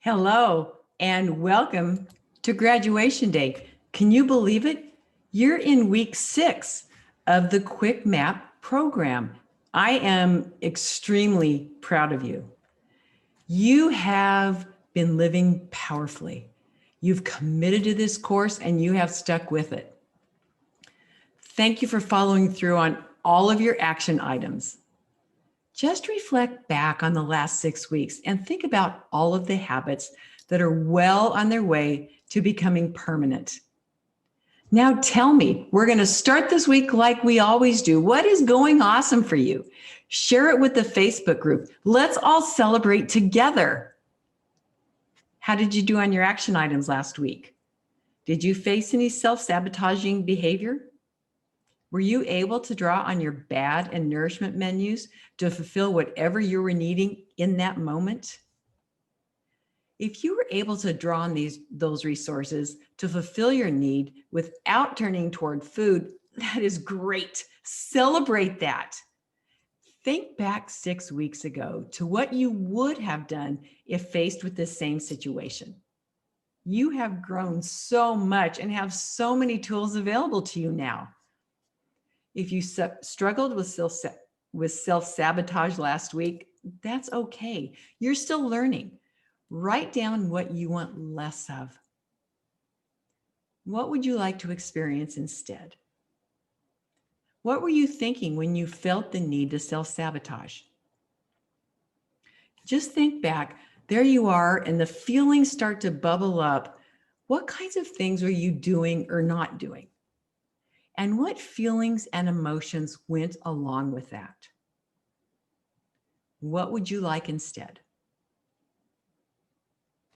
Hello and welcome to graduation day. Can you believe it? You're in week 6 of the Quick Map program. I am extremely proud of you. You have been living powerfully. You've committed to this course and you have stuck with it. Thank you for following through on all of your action items. Just reflect back on the last 6 weeks and think about all of the habits that are well on their way to becoming permanent. Now tell me, we're going to start this week like we always do. What is going awesome for you? Share it with the Facebook group. Let's all celebrate together. How did you do on your action items last week? Did you face any self-sabotaging behavior? Were you able to draw on your bad and nourishment menus to fulfill whatever you were needing in that moment? If you were able to draw on those resources to fulfill your need without turning toward food, that is great. Celebrate that. Think back 6 weeks ago to what you would have done if faced with the same situation. You have grown so much and have so many tools available to you now. If you struggled with self-sabotage last week, that's okay. You're still learning. Write down what you want less of. What would you like to experience instead? What were you thinking when you felt the need to self-sabotage? Just think back. There you are, and the feelings start to bubble up. What kinds of things are you doing or not doing? And what feelings and emotions went along with that? What would you like instead?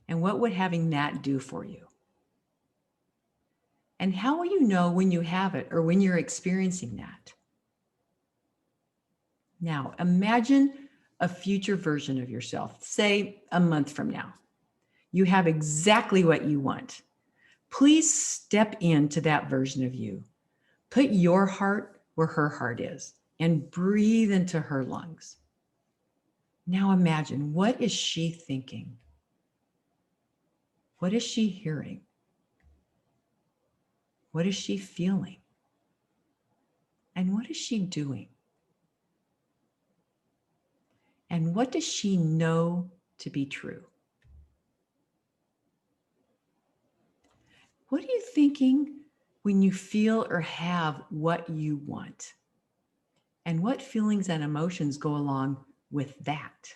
And what would having that do for you? And how will you know when you have it or when you're experiencing that? Now, imagine a future version of yourself, say a month from now. You have exactly what you want. Please step into that version of you. Put your heart where her heart is and breathe into her lungs. Now imagine, what is she thinking? What is she hearing? What is she feeling? And what is she doing? And what does she know to be true? What are you thinking when you feel or have what you want? And what feelings and emotions go along with that?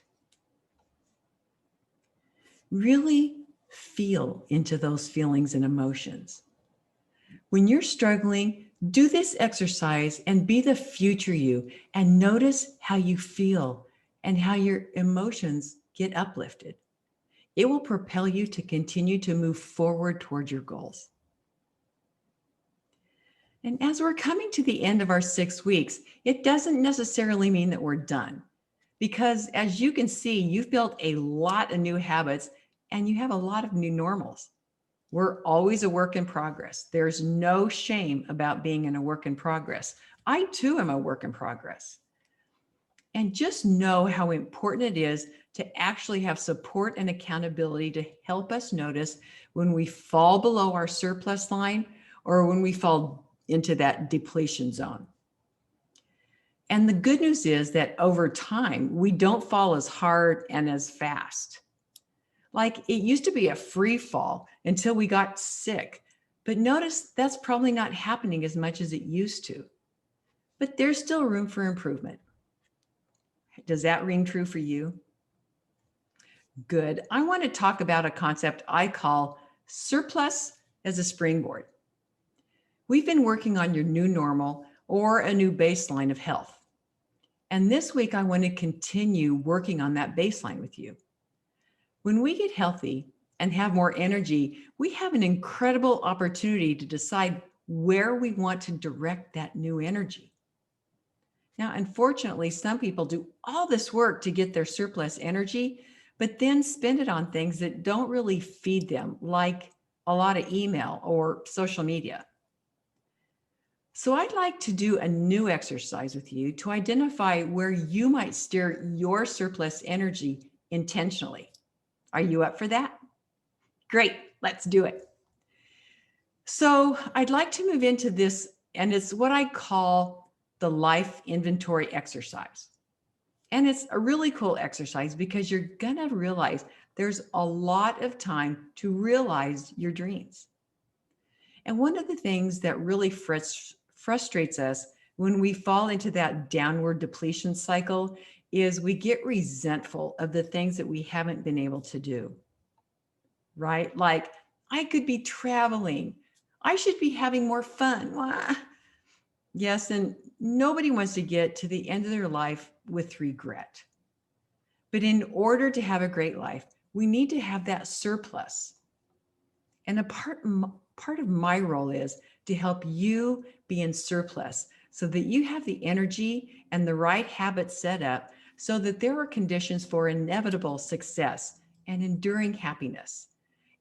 Really feel into those feelings and emotions. When you're struggling, do this exercise and be the future you and notice how you feel and how your emotions get uplifted. It will propel you to continue to move forward toward your goals. And as we're coming to the end of our 6 weeks, it doesn't necessarily mean that we're done. Because as you can see, you've built a lot of new habits and you have a lot of new normals. We're always a work in progress. There's no shame about being in a work in progress. I too am a work in progress. And just know how important it is to actually have support and accountability to help us notice when we fall below our surplus line or when we fall into that depletion zone. And the good news is that over time, we don't fall as hard and as fast. Like it used to be a free fall until we got sick. But notice that's probably not happening as much as it used to. But there's still room for improvement. Does that ring true for you? Good. I want to talk about a concept I call surplus as a springboard. We've been working on your new normal or a new baseline of health. And this week, I want to continue working on that baseline with you. When we get healthy and have more energy, we have an incredible opportunity to decide where we want to direct that new energy. Now, unfortunately, some people do all this work to get their surplus energy, but then spend it on things that don't really feed them, like a lot of email or social media. So I'd like to do a new exercise with you to identify where you might steer your surplus energy intentionally. Are you up for that? Great, let's do it. So I'd like to move into this, and it's what I call the life inventory exercise. And it's a really cool exercise because you're going to realize there's a lot of time to realize your dreams. And one of the things that really frustrates us when we fall into that downward depletion cycle is we get resentful of the things that we haven't been able to do, right? Like, I could be traveling. I should be having more fun. Wah. Yes, and nobody wants to get to the end of their life with regret. But in order to have a great life, we need to have that surplus. And a part of my role is to help you be in surplus so that you have the energy and the right habits set up so that there are conditions for inevitable success and enduring happiness.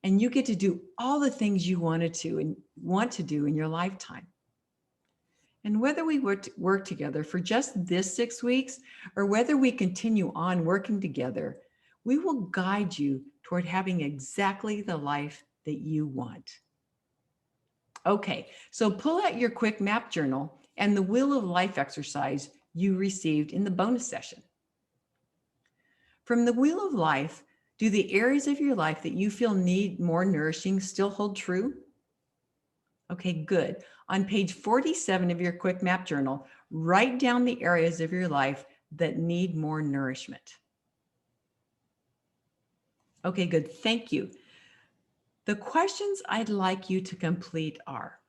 And you get to do all the things you wanted to and want to do in your lifetime. And whether we work together for just this 6 weeks or whether we continue on working together, we will guide you toward having exactly the life that you want. Okay, so pull out your quick map journal and the Wheel of Life exercise you received in the bonus session. From the Wheel of Life, do the areas of your life that you feel need more nourishing still hold true? Okay, good. On page 47 of your quick map journal, write down the areas of your life that need more nourishment. Okay, good. Thank you. The questions I'd like you to complete are,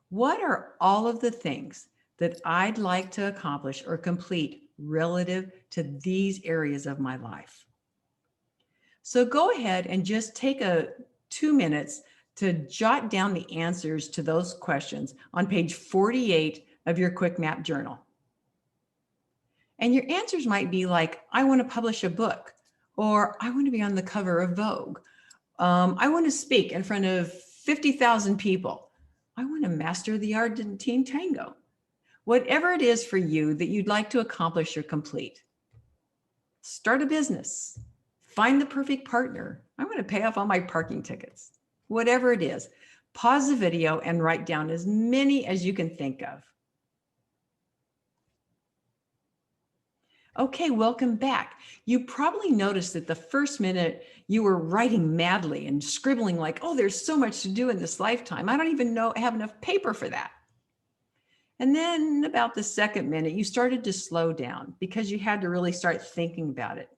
what are all of the things that I'd like to accomplish or complete relative to these areas of my life? So go ahead and just take 2 minutes to jot down the answers to those questions on page 48 of your quick map journal. And your answers might be like, I want to publish a book, or I want to be on the cover of Vogue. I want to speak in front of 50,000 people. I want to master the Argentine tango. Whatever it is for you that you'd like to accomplish or complete. Start a business. Find the perfect partner. I want to pay off all my parking tickets. Whatever it is, pause the video and write down as many as you can think of. Okay, welcome back. You probably noticed that the first minute you were writing madly and scribbling like, oh, there's so much to do in this lifetime. I don't even have enough paper for that. And then about the second minute, you started to slow down because you had to really start thinking about it,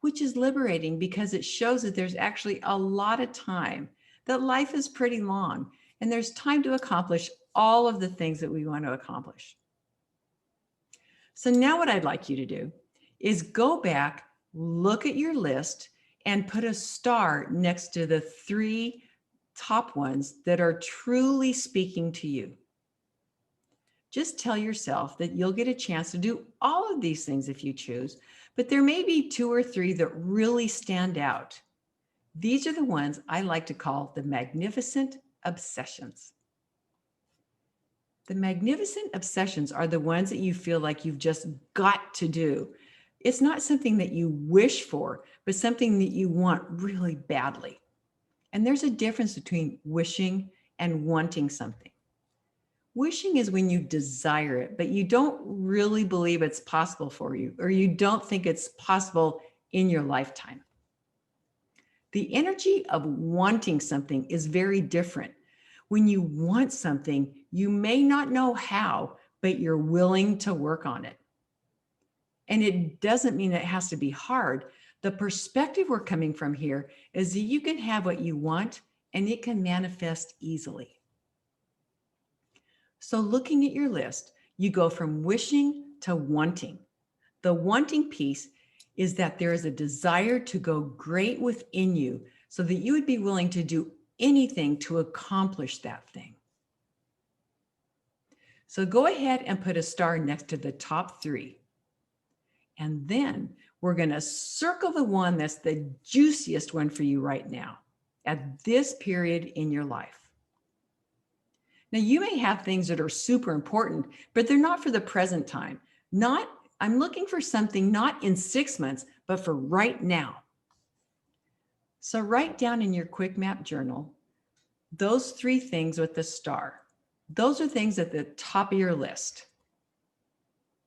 which is liberating because it shows that there's actually a lot of time, that life is pretty long, and there's time to accomplish all of the things that we want to accomplish. So now what I'd like you to do is go back, look at your list, and put a star next to the 3 top ones that are truly speaking to you. Just tell yourself that you'll get a chance to do all of these things if you choose, but there may be 2 or 3 that really stand out. These are the ones I like to call the magnificent obsessions. The magnificent obsessions are the ones that you feel like you've just got to do. It's not something that you wish for, but something that you want really badly. And there's a difference between wishing and wanting something. Wishing is when you desire it, but you don't really believe it's possible for you, or you don't think it's possible in your lifetime. The energy of wanting something is very different. When you want something, you may not know how, but you're willing to work on it. And it doesn't mean it has to be hard. The perspective we're coming from here is that you can have what you want and it can manifest easily. So looking at your list, you go from wishing to wanting. The wanting piece is that there is a desire to go great within you so that you would be willing to do anything to accomplish that thing. So go ahead and put a star next to the top 3. And then we're going to circle the one that's the juiciest one for you right now at this period in your life. Now, you may have things that are super important, but they're not for the present time. I'm looking for something not in 6 months, but for right now. So write down in your quick map journal those 3 things with the star. Those are things at the top of your list.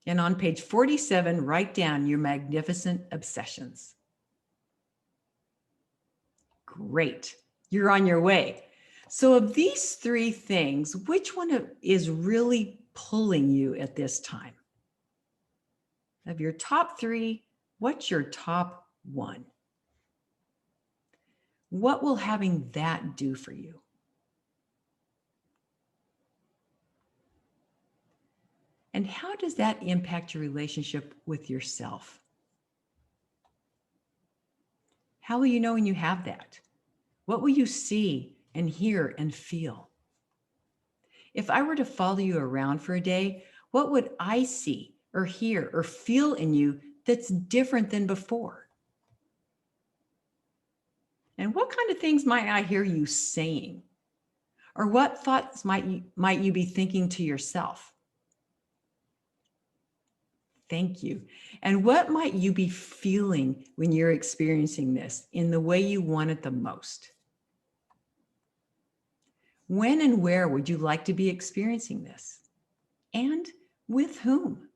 And on page 47, write down your magnificent obsessions. Great. You're on your way. So of these 3 things, which one is really pulling you at this time? Of your top 3, what's your top 1? What will having that do for you? And how does that impact your relationship with yourself? How will you know when you have that? What will you see and hear and feel? If I were to follow you around for a day, what would I see or hear or feel in you that's different than before? And what kind of things might I hear you saying? Or what thoughts might you be thinking to yourself? Thank you. And what might you be feeling when you're experiencing this in the way you want it the most? When and where would you like to be experiencing this? And with whom?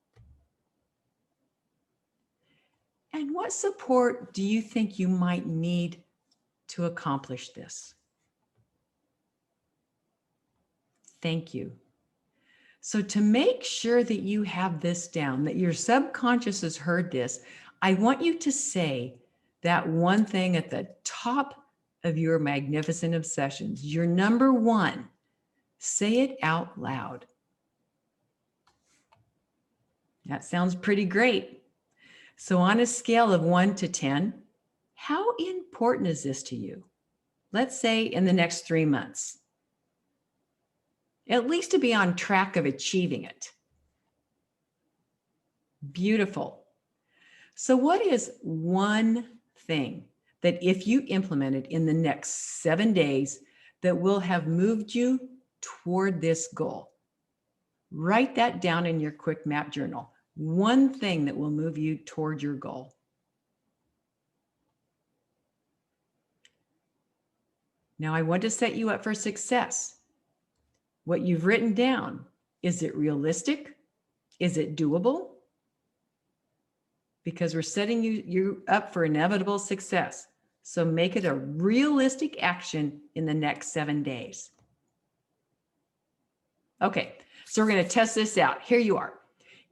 And what support do you think you might need to accomplish this? Thank you. So to make sure that you have this down, that your subconscious has heard this, I want you to say that one thing at the top of your magnificent obsessions, your number 1. Say it out loud. That sounds pretty great. So on a scale of 1 to 10, how important is this to you? Let's say in the next 3 months. At least to be on track of achieving it. Beautiful. So what is one thing that if you implemented in the next 7 days that will have moved you toward this goal? Write that down in your quick map journal. One thing that will move you toward your goal. Now I want to set you up for success. What you've written down, is it realistic? Is it doable? Because we're setting you up for inevitable success. So make it a realistic action in the next 7 days. Okay, so we're going to test this out. Here you are.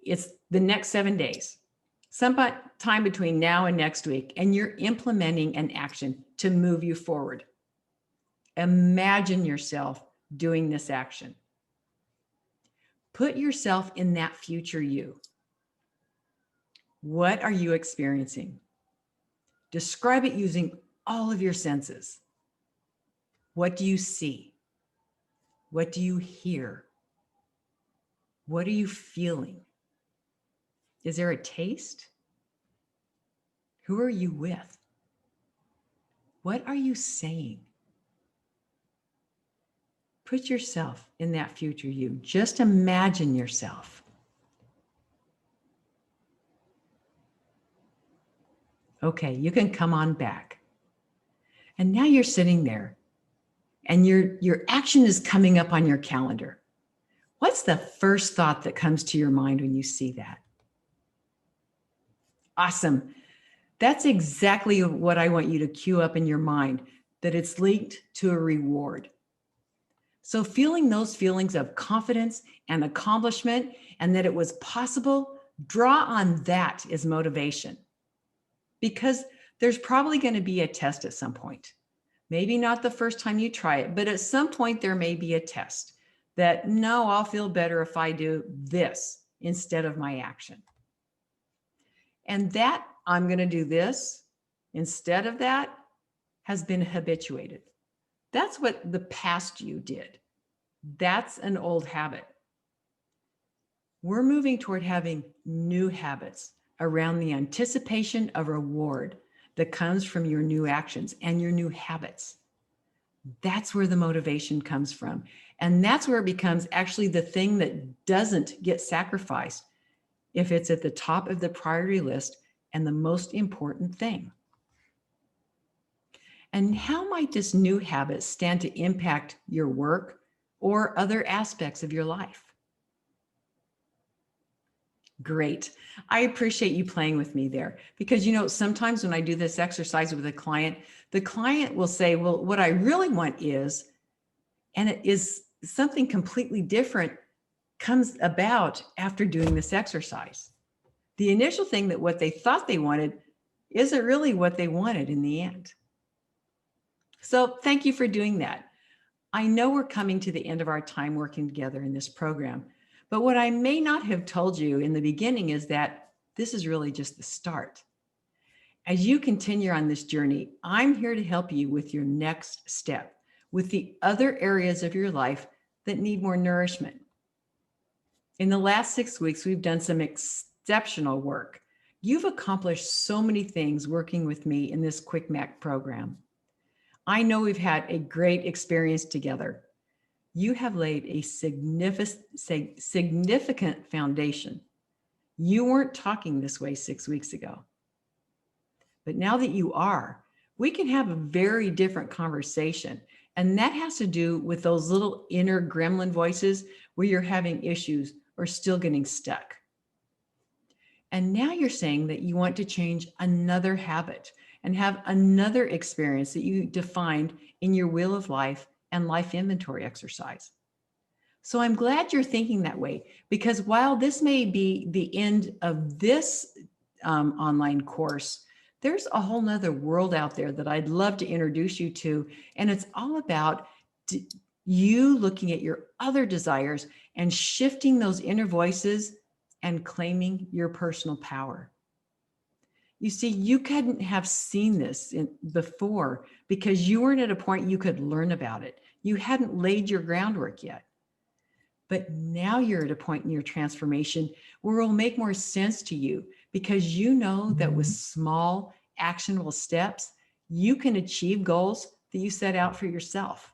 It's the next 7 days, sometime between now and next week, and you're implementing an action to move you forward. Imagine yourself doing this action. Put yourself in that future you. What are you experiencing? Describe it using all of your senses. What do you see? What do you hear? What are you feeling? Is there a taste? Who are you with? What are you saying? Put yourself in that future you. Just imagine yourself. Okay, you can come on back. And now you're sitting there and your action is coming up on your calendar. What's the first thought that comes to your mind when you see that? Awesome. That's exactly what I want you to cue up in your mind, that it's linked to a reward. So feeling those feelings of confidence and accomplishment and that it was possible, draw on that as motivation. Because there's probably going to be a test at some point. Maybe not the first time you try it, but at some point there may be a test that, no, I'll feel better if I do this instead of my action. And that I'm going to do this instead of that has been habituated. That's what the past you did. That's an old habit. We're moving toward having new habits around the anticipation of reward that comes from your new actions and your new habits. That's where the motivation comes from. And that's where it becomes actually the thing that doesn't get sacrificed if it's at the top of the priority list and the most important thing. And how might this new habit stand to impact your work or other aspects of your life? Great. I appreciate you playing with me there because, sometimes when I do this exercise with a client, the client will say, well, what I really want is, and it is something completely different comes about after doing this exercise. The initial thing that what they thought they wanted isn't really what they wanted in the end. So thank you for doing that. I know we're coming to the end of our time working together in this program, but what I may not have told you in the beginning is that this is really just the start. As you continue on this journey, I'm here to help you with your next step, with the other areas of your life that need more nourishment. In the last 6 weeks, we've done some exceptional work. You've accomplished so many things working with me in this Quick MAP program. I know we've had a great experience together. You have laid a significant foundation. You weren't talking this way 6 weeks ago. But now that you are, we can have a very different conversation. And that has to do with those little inner gremlin voices where you're having issues or still getting stuck. And now you're saying that you want to change another habit and have another experience that you defined in your Wheel of Life and Life Inventory exercise. So I'm glad you're thinking that way, because while this may be the end of this online course, there's a whole nother world out there that I'd love to introduce you to. And it's all about you looking at your other desires and shifting those inner voices and claiming your personal power. You see, you couldn't have seen this before because you weren't at a point you could learn about it. You hadn't laid your groundwork yet. But now you're at a point in your transformation where it will make more sense to you because you know that with small, actionable steps, you can achieve goals that you set out for yourself.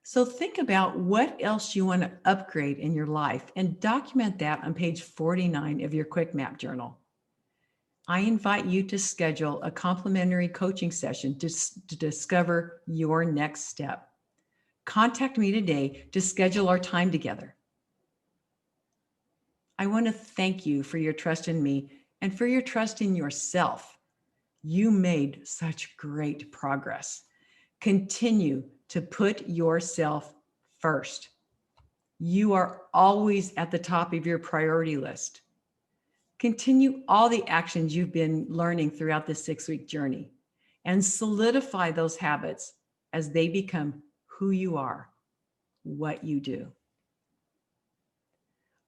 So think about what else you want to upgrade in your life and document that on page 49 of your Quick MAP journal. I invite you to schedule a complimentary coaching session to discover your next step. Contact me today to schedule our time together. I want to thank you for your trust in me and for your trust in yourself. You made such great progress. Continue to put yourself first. You are always at the top of your priority list. Continue all the actions you've been learning throughout this 6-week journey and solidify those habits as they become who you are, what you do.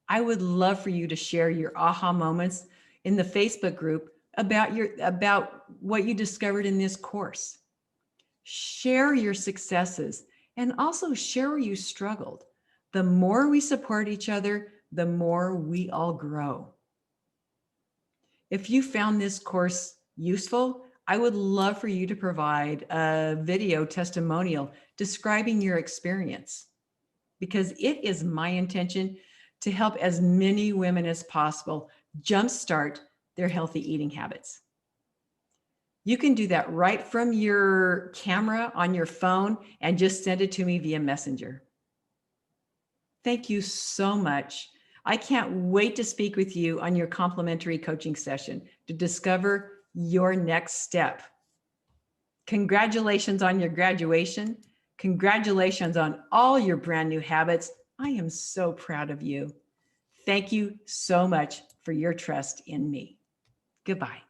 I would love for you to share your aha moments in the Facebook group about what you discovered in this course. Share your successes and also share where you struggled. The more we support each other, the more we all grow. If you found this course useful, I would love for you to provide a video testimonial describing your experience, because it is my intention to help as many women as possible jumpstart their healthy eating habits. You can do that right from your camera on your phone and just send it to me via Messenger. Thank you so much. I can't wait to speak with you on your complimentary coaching session to discover your next step. Congratulations on your graduation. Congratulations on all your brand new habits. I am so proud of you. Thank you so much for your trust in me. Goodbye.